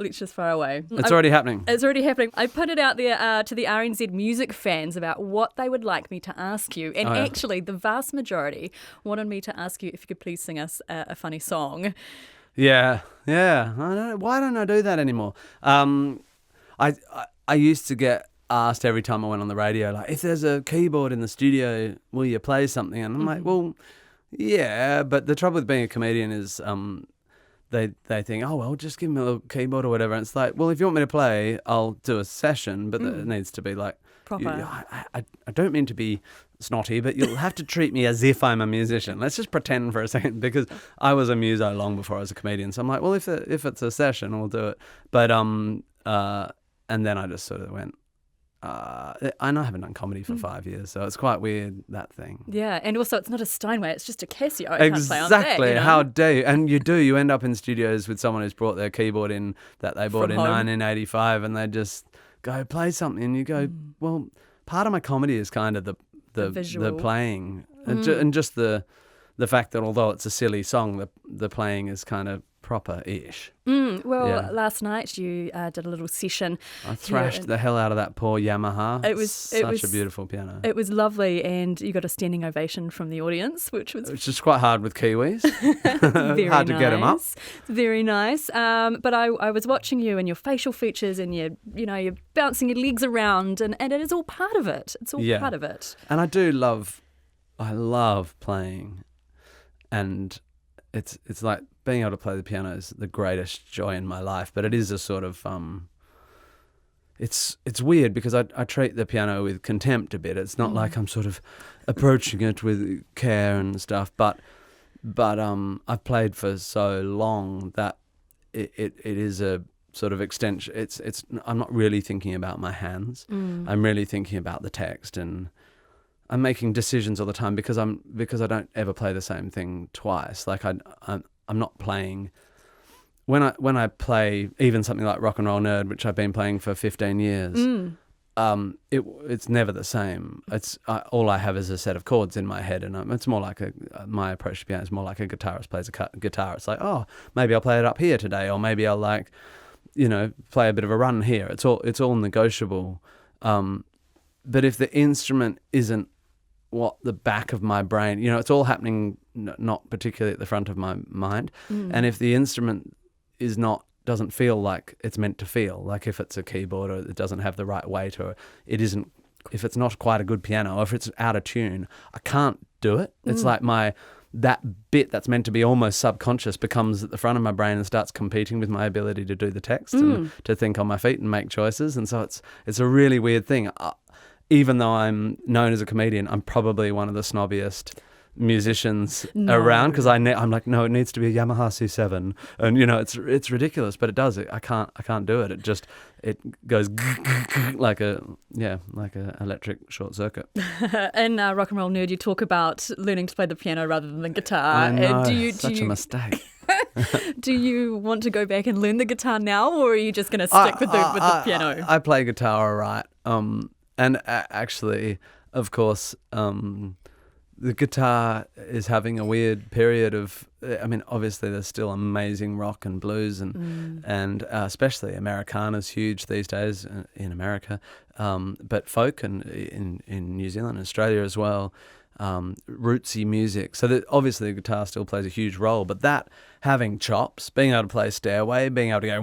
lectures far away. It's already happening. It's already happening. I put it out there to the RNZ music fans about what they would like me to ask you. And actually, the vast majority wanted me to ask you if you could please sing us a funny song. Yeah. Why don't I do that anymore? I used to get asked every time I went on the radio, like, if there's a keyboard in the studio, will you play something? And I'm like, well, yeah, but the trouble with being a comedian is they think, oh, well, just give me a little keyboard or whatever. And it's like, well, if you want me to play, I'll do a session, but it needs to be like proper. I don't mean to be snotty, but you'll have to treat me as if I'm a musician. Let's just pretend for a second, because I was a muso long before I was a comedian. So I'm like, well, if it's a session, we'll do it. But and then I just sort of went, I know I haven't done comedy for 5 years, so it's quite weird, that thing. Yeah, and also it's not a Steinway, it's just a Casio. I can't play on Exactly. that, you know? How dare you? And you end up in studios with someone who's brought their keyboard in that they bought From in home. 1985, and they just go, play something, and you go, well, part of my comedy is kind of the visual. playing, and just the fact that although it's a silly song, the playing is kind of proper-ish. Last night you did a little session. I thrashed the hell out of that poor Yamaha. It was such a beautiful piano. It was lovely, and you got a standing ovation from the audience, which was just quite hard with Kiwis. very hard to get them up. Very nice. But I was watching you and your facial features, and you're bouncing your legs around, and it is all part of it. It's all part of it. And I love playing, and it's like being able to play the piano is the greatest joy in my life. But it is a sort of it's weird because I treat the piano with contempt a bit. It's not like I'm sort of approaching it with care and stuff. But I've played for so long that it is a sort of extension. It's I'm not really thinking about my hands. I'm really thinking about the text, and I'm making decisions all the time because I don't ever play the same thing twice. Like I'm not playing when I play even something like Rock and Roll Nerd, which I've been playing for 15 years. It's never the same. It's all I have is a set of chords in my head, and it's more like my approach to piano is more like a guitarist plays a guitar. It's like, oh, maybe I'll play it up here today, or maybe I'll play a bit of a run here. It's all negotiable. But if the instrument isn't what the back of my brain, it's all happening not particularly at the front of my mind. And if the instrument doesn't feel like it's meant to feel, like if it's a keyboard or it doesn't have the right weight, or if it's not quite a good piano, or if it's out of tune, I can't do it. It's like that bit that's meant to be almost subconscious becomes at the front of my brain and starts competing with my ability to do the text and to think on my feet and make choices. And so it's a really weird thing. Even though I'm known as a comedian, I'm probably one of the snobbiest musicians around, because I'm like, no, it needs to be a Yamaha C7, and it's ridiculous, but it does it. I can't do it. It goes like a electric short circuit. In Rock and Roll Nerd, you talk about learning to play the piano rather than the guitar. I know, a mistake. Do you want to go back and learn the guitar now, or are you just going to stick with the piano? I play guitar all right. And actually, of course, the guitar is having a weird period of, obviously there's still amazing rock and blues and especially Americana's huge these days in America, but folk and in New Zealand and Australia as well, rootsy music. So that obviously the guitar still plays a huge role, but that having chops, being able to play Stairway, being able to go,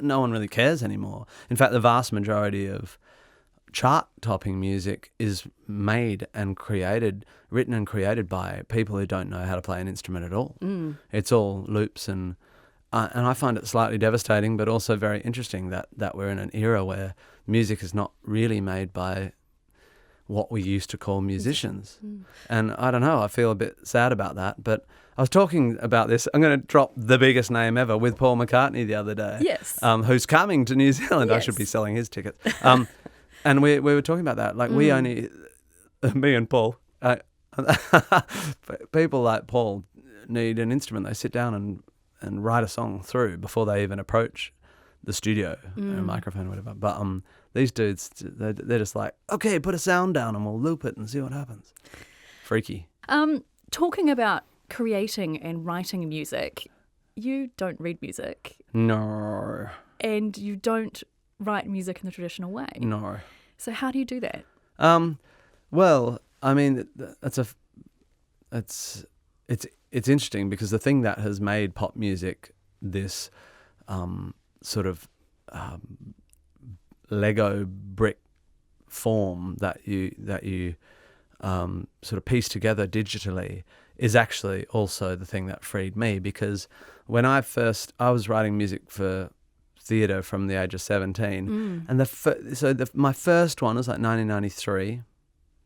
no one really cares anymore. In fact, the vast majority of chart-topping music is written and created by people who don't know how to play an instrument at all. It's all loops, and I find it slightly devastating, but also very interesting that we're in an era where music is not really made by what we used to call musicians. And I don't know, I feel a bit sad about that, but I was talking about this. I'm going to drop the biggest name ever with Paul McCartney the other day. Yes. Who's coming to New Zealand. Yes. I should be selling his tickets. And we were talking about that. Like we only, me and Paul, people like Paul need an instrument. They sit down and write a song through before they even approach the studio or a microphone or whatever. But these dudes, they're just like, okay, put a sound down and we'll loop it and see what happens. Freaky. Talking about creating and writing music, you don't read music No. and you don't write music in the traditional way. No. So how do you do that? Well, I mean, it's interesting because the thing that has made pop music this sort of Lego brick form that you sort of piece together digitally is actually also the thing that freed me, because when I was writing music for theatre from the age of 17, and my first one was like 1993.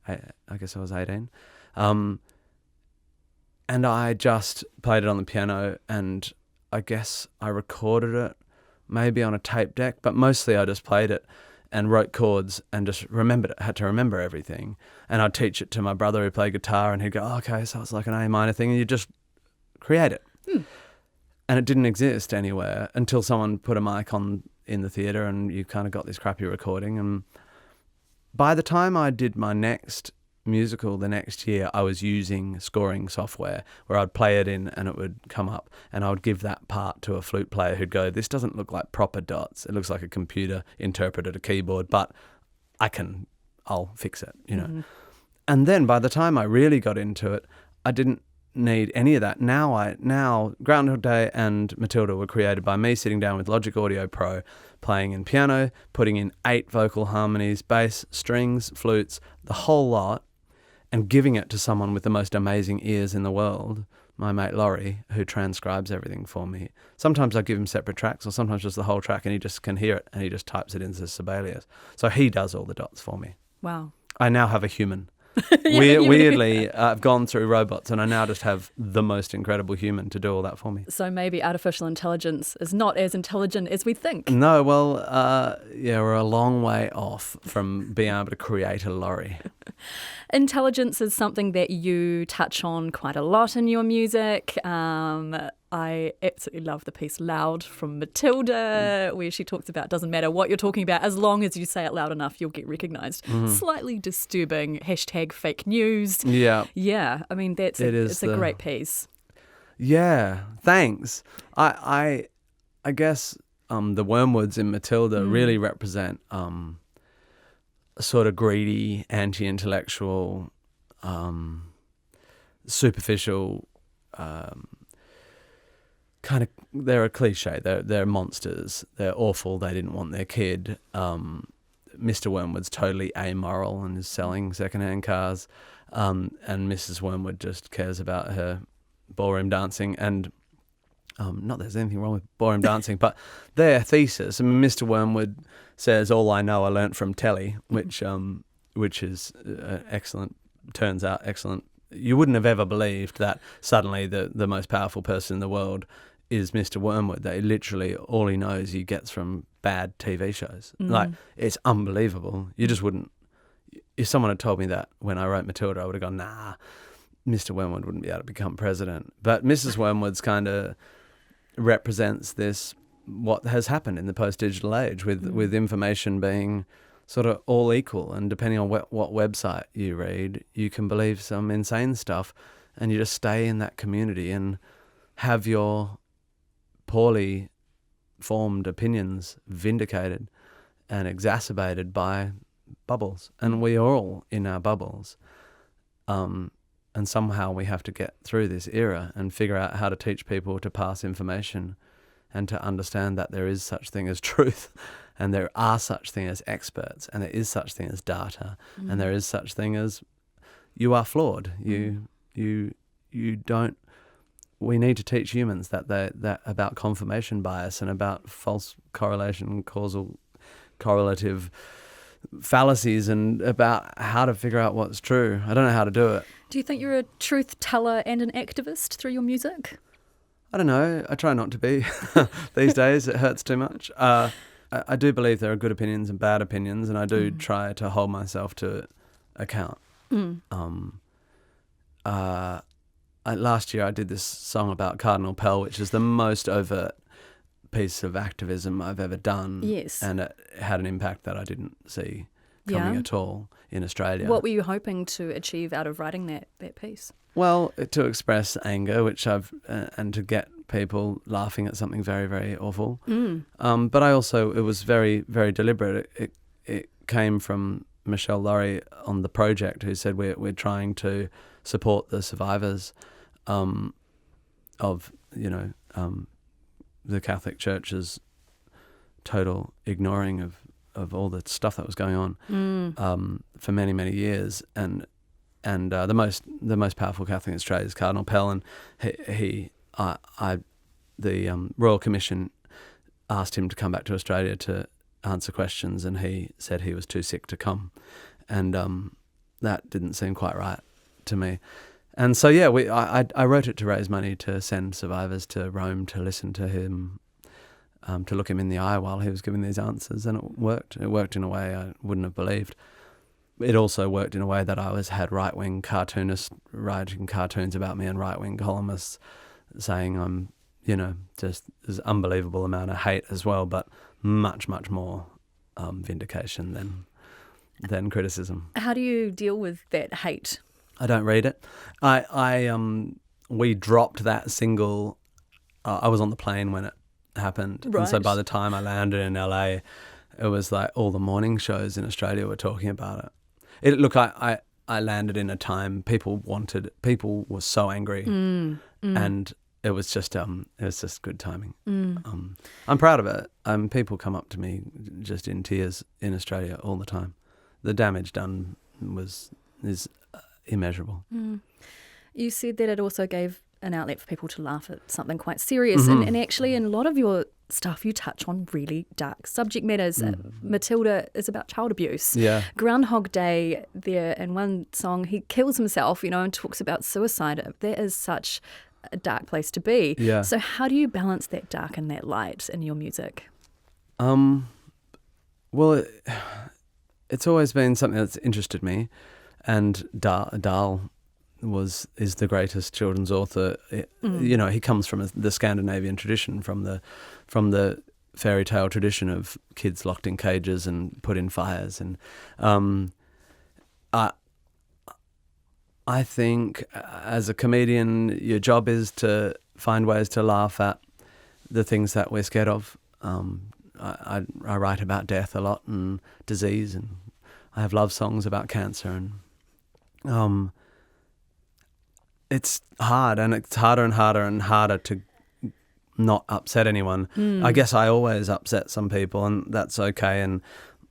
I guess I was 18. And I just played it on the piano, and I guess I recorded it maybe on a tape deck, but mostly I just played it and wrote chords and just remembered it, had to remember everything. And I'd teach it to my brother who played guitar, and he'd go, oh, okay, so it's like an A minor thing, and you just create it. And it didn't exist anywhere until someone put a mic on in the theatre, and you kind of got this crappy recording. And by the time I did my next musical the next year, I was using scoring software where I'd play it in and it would come up, and I would give that part to a flute player who'd go, this doesn't look like proper dots. It looks like a computer interpreted a keyboard, but I'll fix it, you know. And then by the time I really got into it, I didn't need any of that. Now Groundhog Day and Matilda were created by me sitting down with Logic Audio Pro, playing in piano, putting in 8 vocal harmonies, bass, strings, flutes, the whole lot, and giving it to someone with the most amazing ears in the world, my mate Laurie, who transcribes everything for me. Sometimes I give him separate tracks, or sometimes just the whole track, and he just can hear it, and he just types it into Sibelius. So he does all the dots for me. Wow. I now have a human. Weirdly, I've gone through robots, and I now just have the most incredible human to do all that for me. So maybe artificial intelligence is not as intelligent as we think. No, well, we're a long way off from being able to create a Laurie. Intelligence is something that you touch on quite a lot in your music. I absolutely love the piece Loud from Matilda, where she talks about doesn't matter what you're talking about, as long as you say it loud enough, you'll get recognised. Slightly disturbing, #fake news. Yeah. Yeah, I mean, it's a great piece. Yeah, thanks. I guess the wormwoods in Matilda really represent a sort of greedy, anti-intellectual, superficial kind of. They're a cliche. They're monsters. They're awful. They didn't want their kid. Mr. Wormwood's totally amoral and is selling secondhand cars, and Mrs. Wormwood just cares about her ballroom dancing. And not that there's anything wrong with ballroom dancing, but their thesis. I mean, Mr. Wormwood says, "All I know I learnt from telly," which is excellent. Turns out excellent. You wouldn't have ever believed that suddenly the most powerful person in the world is Mr. Wormwood. That literally all he knows he gets from bad TV shows. Like, it's unbelievable. You just wouldn't. If someone had told me that when I wrote Matilda, I would have gone, nah, Mr. Wormwood wouldn't be able to become president. But Mrs. Wormwood's kind of represents this, what has happened in the post-digital age with information being sort of all equal, and depending on what website you read, you can believe some insane stuff, and you just stay in that community and have your poorly formed opinions vindicated and exacerbated by bubbles. And we are all in our bubbles. And somehow we have to get through this era and figure out how to teach people to pass information and to understand that there is such thing as truth, and there are such thing as experts, and there is such thing as data, and there is such thing as you are flawed. You don't. We need to teach humans that about confirmation bias and about false correlation, causal correlative fallacies, and about how to figure out what's true. I don't know how to do it. Do you think you're a truth teller and an activist through your music? I don't know. I try not to be. These days it hurts too much. I do believe there are good opinions and bad opinions, and I do try to hold myself to account. Last year I did this song about Cardinal Pell, which is the most overt piece of activism I've ever done. Yes. And it had an impact that I didn't see coming at all in Australia. What were you hoping to achieve out of writing that piece? Well, to express anger, which and to get people laughing at something very, very awful. But it was very, very deliberate. It came from Michelle Laurie on the project, who said we're trying to support the survivors of the Catholic Church's total ignoring of all the stuff that was going on for many, many years, and the most powerful Catholic in Australia is Cardinal Pell, and the Royal Commission asked him to come back to Australia to answer questions, and he said he was too sick to come, and that didn't seem quite right to me. And so I wrote it to raise money to send survivors to Rome to listen to him, to look him in the eye while he was giving these answers, and it worked. It worked in a way I wouldn't have believed. It also worked in a way that I had right-wing cartoonists writing cartoons about me and right-wing columnists saying I'm, just there's unbelievable amount of hate as well, but much, much more vindication than criticism. How do you deal with that hate? I don't read it. We dropped that single. I was on the plane when it happened, right. And so by the time I landed in LA, it was like all the morning shows in Australia were talking about it. I landed in a time people were so angry, and it was just good timing. I'm proud of it. People come up to me just in tears in Australia all the time. The damage done is immeasurable. You said that it also gave an outlet for people to laugh at something quite serious, and actually in a lot of your stuff you touch on really dark subject matters. Matilda is about child abuse. Yeah. Groundhog Day, there in one song he kills himself, and talks about suicide. That is such a dark place to be. Yeah. So how do you balance that dark and that light in your music? Well, it's always been something that's interested me, and Dahl is the greatest children's author. He comes from the Scandinavian tradition, from the fairy tale tradition of kids locked in cages and put in fires. And I think as a comedian, your job is to find ways to laugh at the things that we're scared of. I write about death a lot and disease, and I have love songs about cancer, and it's hard, and it's harder and harder and harder to not upset anyone. I guess I always upset some people, and that's okay, and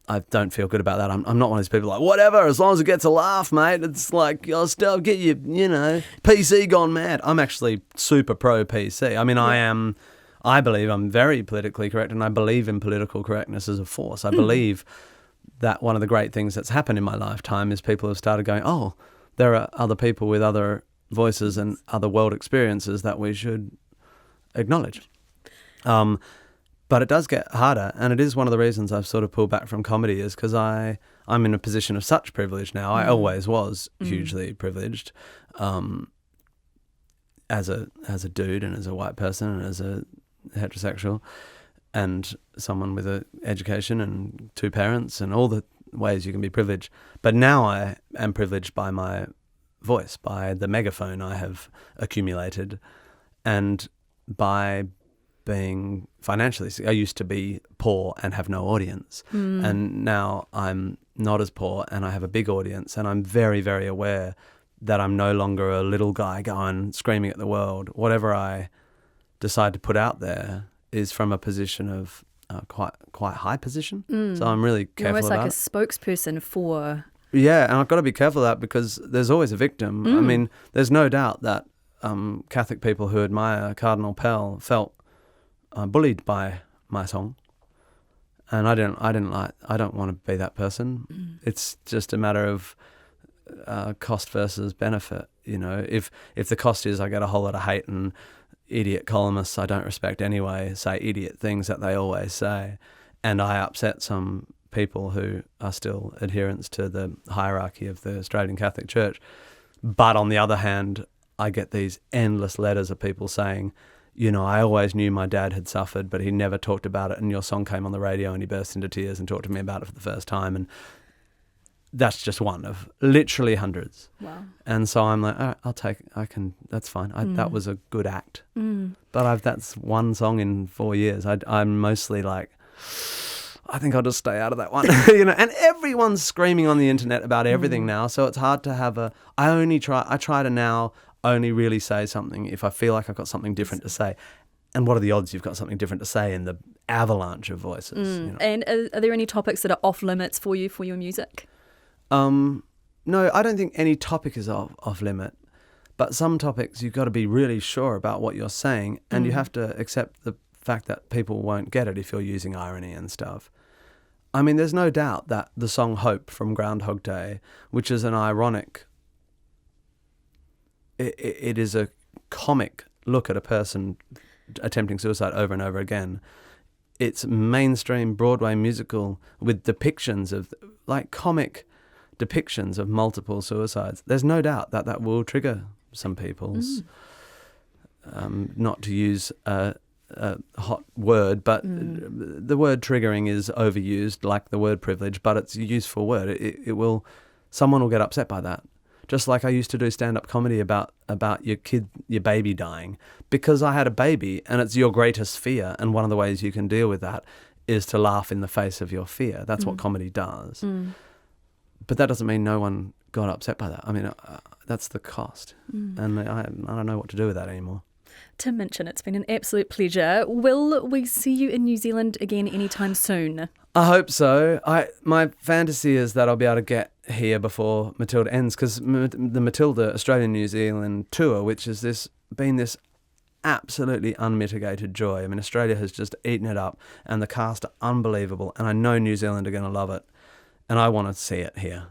I don't feel good about that. I'm not one of those people like, whatever, as long as it gets a laugh, mate. It's like, I'll still get you, PC gone mad. I'm actually super pro PC. I mean, I believe I'm very politically correct, and I believe in political correctness as a force. I believe that one of the great things that's happened in my lifetime is people have started going, oh, there are other people with other voices and other world experiences that we should acknowledge. But it does get harder, and it is one of the reasons I've sort of pulled back from comedy, is because I'm in a position of such privilege now. I always was hugely privileged as a dude and as a white person and as a heterosexual and someone with an education and two parents and all the ways you can be privileged. But now I am privileged by my voice, by the megaphone I have accumulated, and by being financially. I used to be poor and have no audience, and now I'm not as poor and I have a big audience, and I'm very, very aware that I'm no longer a little guy going screaming at the world. Whatever I decide to put out there is from a position of quite high position. So I'm really careful. You're almost about like a it. spokesperson for. Yeah, and I've got to be careful of that, because there's always a victim. I mean, there's no doubt that Catholic people who admire Cardinal Pell felt bullied by my song, and I don't want to be that person. It's just a matter of cost versus benefit. If the cost is I get a whole lot of hate and idiot columnists I don't respect anyway say idiot things that they always say, and I upset some people who are still adherents to the hierarchy of the Australian Catholic Church, but on the other hand I get these endless letters of people saying, I always knew my dad had suffered, but he never talked about it, and your song came on the radio and he burst into tears and talked to me about it for the first time. And that's just one of literally hundreds. Wow. And so I'm like, all right, that's fine. That was a good act. But that's one song in 4 years. I'm mostly like, I think I'll just stay out of that one. And everyone's screaming on the internet about everything now. So it's hard to have I try to now only really say something if I feel like I've got something different to say. And what are the odds you've got something different to say in the avalanche of voices? And are there any topics that are off limits for you for your music? No, I don't think any topic is off limit. But some topics you've got to be really sure about what you're saying, and you have to accept the fact that people won't get it if you're using irony and stuff. I mean, there's no doubt that the song Hope from Groundhog Day, which is an ironic, it is a comic look at a person attempting suicide over and over again. It's mainstream Broadway musical with depictions of, like, comic depictions of multiple suicides. There's no doubt that will trigger some people's, not to use a hot word, but the word triggering is overused, like the word privilege, but it's a useful word. It will, someone will get upset by that. Just like I used to do stand-up comedy about your baby dying, because I had a baby and it's your greatest fear, and one of the ways you can deal with that is to laugh in the face of your fear. That's what comedy does. But that doesn't mean no one got upset by that. I mean, that's the cost. And I don't know what to do with that anymore. Tim Minchin, it's been an absolute pleasure. Will we see you in New Zealand again anytime soon? I hope so. My fantasy is that I'll be able to get here before Matilda ends, because the Matilda Australia-New Zealand tour, which has been this absolutely unmitigated joy. I mean, Australia has just eaten it up, and the cast are unbelievable, and I know New Zealand are going to love it, and I want to see it here.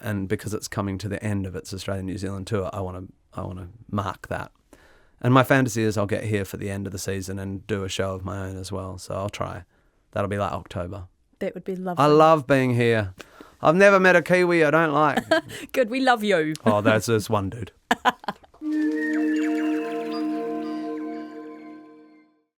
And because it's coming to the end of its Australia-New Zealand tour, I want to mark that. And my fantasy is I'll get here for the end of the season and do a show of my own as well. So I'll try. That'll be like October. That would be lovely. I love being here. I've never met a Kiwi I don't like. Good, we love you. Oh, that's just one dude.